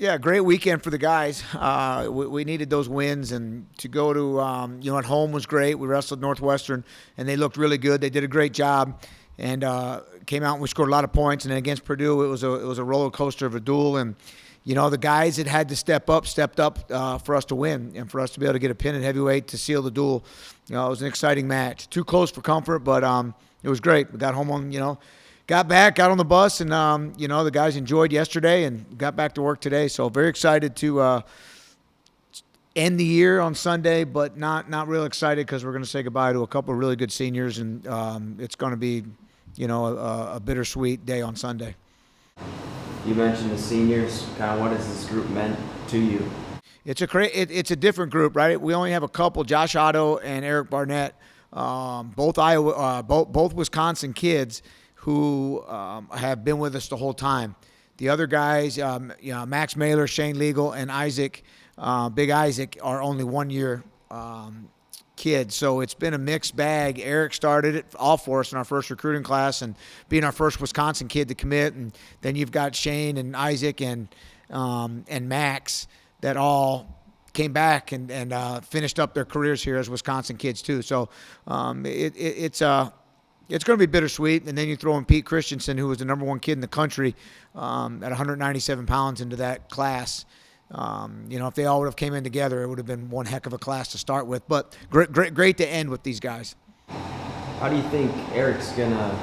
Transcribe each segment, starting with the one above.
Yeah, great weekend for the guys. We needed those wins, and to go to at home was great. We wrestled Northwestern, and they looked really good. They did a great job, and came out and we scored a lot of points. And then against Purdue, it was a roller coaster of a duel, and the guys that had to stepped up for us to win and for us to be able to get a pin at heavyweight to seal the duel. It was an exciting match. Too close for comfort, but it was great. We got home on got back, got on the bus, and the guys enjoyed yesterday and got back to work today. So very excited to end the year on Sunday, but not real excited because we're going to say goodbye to a couple of really good seniors, and it's going to be a bittersweet day on Sunday. You mentioned the seniors. Kind of what has this group meant to you? It's a different group, right? We only have a couple, Josh Otto and Eric Barnett, both Wisconsin kids who have been with us the whole time. The other guys, Max Mailer, Shane Legal, and Isaac, Big Isaac, are only 1 year kids. So it's been a mixed bag. Eric started it all for us in our first recruiting class and being our first Wisconsin kid to commit. And then you've got Shane and Isaac and Max that all came back and finished up their careers here as Wisconsin kids too. So it's going to be bittersweet. And then you throw in Pete Christensen, who was the number one kid in the country at 197 pounds into that class. If they all would have came in together, it would have been one heck of a class to start with. But great to end with these guys. How do you think Eric's going to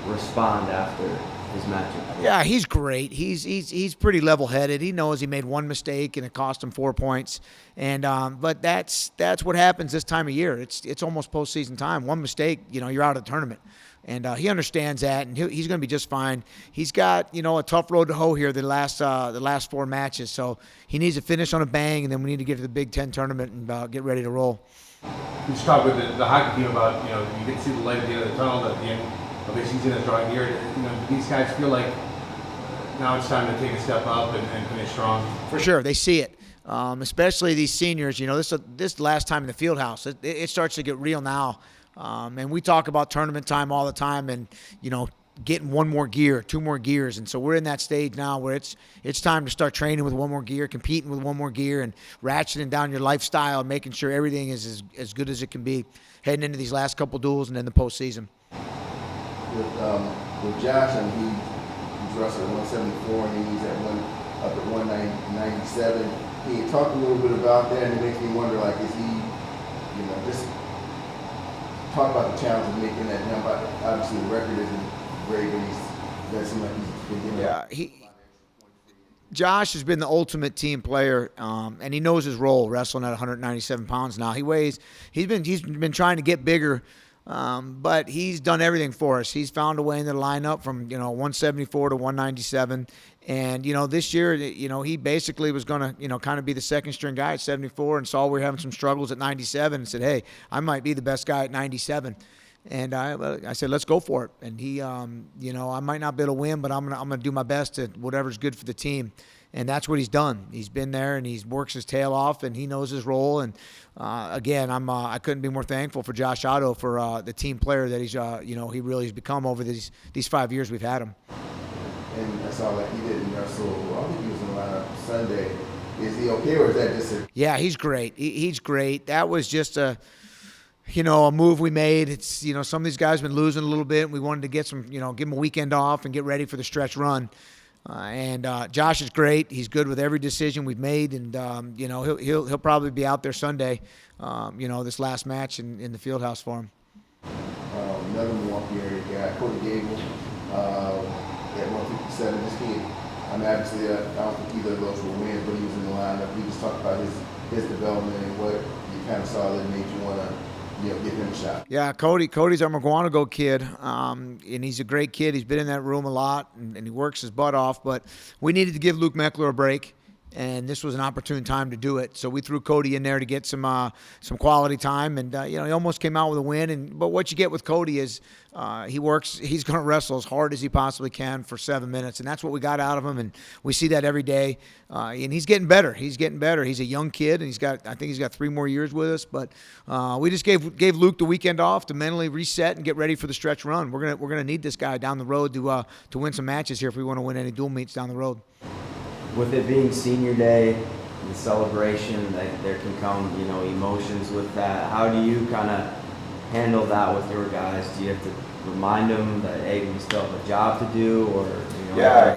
respond after his matchup? Yeah, he's great. He's pretty level-headed. He knows he made one mistake and it cost him 4 points. And but that's what happens this time of year. It's almost postseason time. One mistake, you're out of the tournament. And he understands that, and he's going to be just fine. He's got a tough road to hoe here the last 4 matches. So he needs to finish on a bang, and then we need to get to the Big Ten tournament and get ready to roll. You just talked with the hockey team about you get to see the light at the end of the tunnel at the end of the season is drawing near. These guys feel like now it's time to take a step up and finish strong. For sure, they see it. Especially these seniors. This last time in the field house. It starts to get real now. And we talk about tournament time all the time and, getting one more gear, 2 more gears. And so we're in that stage now where it's time to start training with one more gear, competing with one more gear, and ratcheting down your lifestyle and making sure everything is as good as it can be heading into these last couple duels and then the postseason. With Josh, he's wrestling 174 and he's up at 197. Can you talk a little bit about that? And it makes me wonder, is he, just talk about the challenge of making that number. Obviously, the record isn't great, but that seems like he's been getting Josh has been the ultimate team player, and he knows his role wrestling at 197 pounds now. He's been trying to get bigger, but he's done everything for us. He's found a way in the lineup from 174 to 197. And, this year, he basically was going to, kind of be the second string guy at 74 and saw we were having some struggles at 97 and said, hey, I might be the best guy at 97. And I said, let's go for it. And he, I might not be able to win, but I'm gonna do my best at whatever's good for the team. And that's what he's done. He's been there and he's works his tail off and he knows his role. And again, I couldn't be more thankful for Josh Otto for the team player that he's, he really has become over these 5 years we've had him. And I saw he didn't wrestle. I think he was in the lineup Sunday. Is he okay, or is that just a... Yeah, he's great. He's great. That was just a move we made. It's, some of these guys have been losing a little bit, and we wanted to get some, give them a weekend off and get ready for the stretch run. And Josh is great. He's good with every decision we've made, and he'll probably be out there Sunday. This last match in the field house for him. Another Milwaukee area guy, Cody Gable. At 157, this kid, obviously, I don't think either of those will win, but he was in the lineup. We just talked about his development and what you kind of saw that made you want to, give him a shot. Yeah, Cody's our McGuanago kid, and he's a great kid. He's been in that room a lot, and he works his butt off. But we needed to give Luke Meckler a break, and this was an opportune time to do it. So we threw Cody in there to get some quality time, and he almost came out with a win. But what you get with Cody is he's going to wrestle as hard as he possibly can for 7 minutes, and that's what we got out of him. And we see that every day. And he's getting better. He's a young kid, and I think he's got 3 more years with us. But we just gave Luke the weekend off to mentally reset and get ready for the stretch run. We're gonna need this guy down the road to win some matches here if we want to win any dual meets down the road. With it being senior day, the celebration, that there can come, emotions with that. How do you kind of handle that with your guys? Do you have to remind them that, hey, we still have a job to do, or Yeah.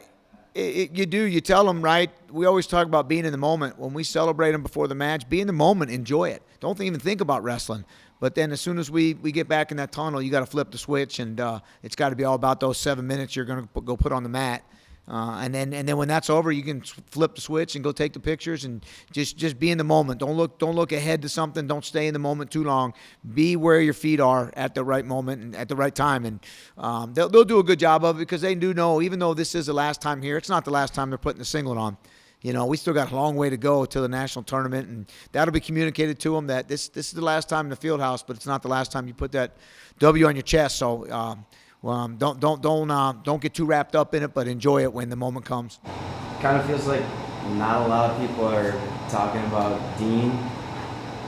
You do. You tell them, right? We always talk about being in the moment. When we celebrate them before the match, be in the moment, enjoy it. Don't even think about wrestling. But then as soon as we get back in that tunnel, you got to flip the switch, and it's got to be all about those 7 minutes you're going to go put on the mat. And then when that's over, you can flip the switch and go take the pictures and just be in the moment. Don't look ahead to something. Don't stay in the moment too long. Be where your feet are at the right moment and at the right time. And they'll do a good job of it, because they do know, even though this is the last time here, it's not the last time they're putting the singlet on. We still got a long way to go to the national tournament, and that'll be communicated to them that this is the last time in the field house, but it's not the last time you put that W on your chest. So. Don't get too wrapped up in it, but enjoy it when the moment comes. kind of feels like not a lot of people are talking about Dean,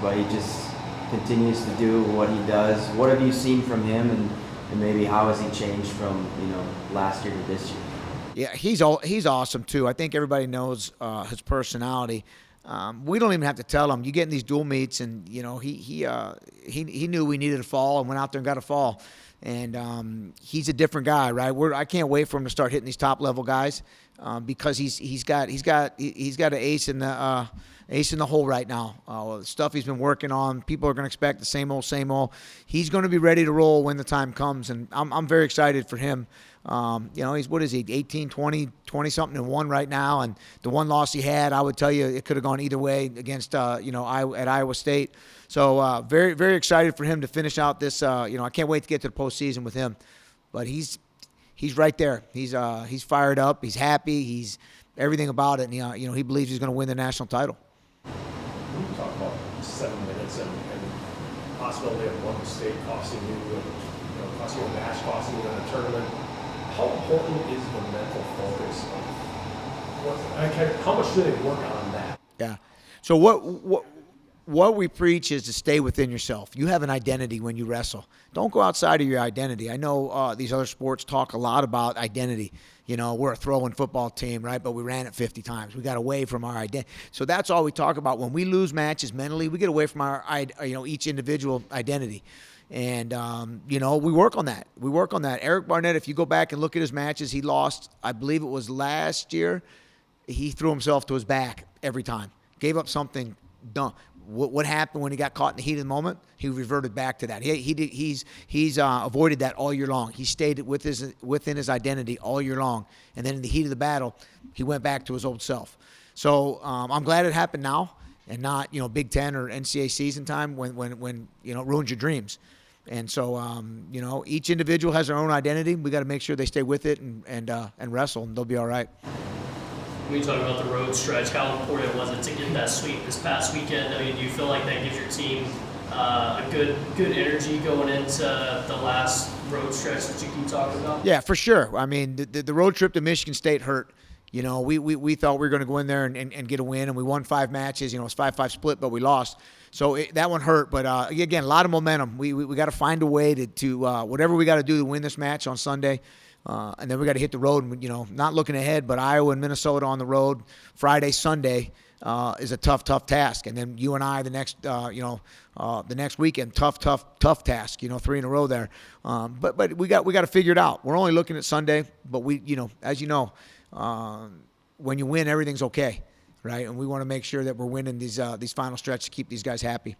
but he just continues to do what he does. What have you seen from him, and maybe how has he changed from last year to this year? Yeah, he's awesome too. I think everybody knows his personality. We don't even have to tell him. You get in these dual meets, and he knew we needed a fall and went out there and got a fall. And he's a different guy, right? I can't wait for him to start hitting these top level guys because he's got an ace in the hole right now. The stuff he's been working on, people are going to expect the same old, same old. He's going to be ready to roll when the time comes, and I'm very excited for him. He's, what is he, 18, 20 something and one right now, and the one loss he had, I would tell you it could have gone either way against at Iowa State. So very, very excited for him to finish out this. I can't wait to get to the postseason with him. But he's right there. He's fired up. He's happy. He's everything about it. And he believes he's going to win the national title. When you talk about 7 minutes and possibility of one mistake costing you, costing you a match, costing you in a tournament, how important is the mental focus of how much do they work on that? Yeah. So what we preach is to stay within yourself. You have an identity when you wrestle. Don't go outside of your identity. I know these other sports talk a lot about identity. We're a throwing football team, right? But we ran it 50 times. We got away from our identity. So that's all we talk about. When we lose matches mentally, we get away from our, each individual identity. And, we work on that. Eric Barnett, if you go back and look at his matches, he lost, I believe it was last year. He threw himself to his back every time. Gave up something dumb. What happened when he got caught in the heat of the moment? He reverted back to that. He's avoided that all year long. He stayed within his identity all year long, and then in the heat of the battle, he went back to his old self. So I'm glad it happened now, and not Big Ten or NCAA season time when it ruins your dreams. And so each individual has their own identity. We got to make sure they stay with it and wrestle, and they'll be all right. When you talk about the road stretch, how important was it to get that sweep this past weekend? I mean, do you feel like that gives your team a good energy going into the last road stretch that you keep talking about? Yeah, for sure. I mean, the road trip to Michigan State hurt. We thought we were going to go in there and get a win, and we won 5 matches. It was 5-5 split, but we lost. So that one hurt. But, again, a lot of momentum. We got to find a way to whatever we got to do to win this match on Sunday. And then we got to hit the road, and, not looking ahead, but Iowa and Minnesota on the road Friday, Sunday is a tough task. And then you and I the next weekend, tough task. 3 in a row there. But we got to figure it out. We're only looking at Sunday, but as you know, when you win, everything's okay, right? And we want to make sure that we're winning these final stretches to keep these guys happy.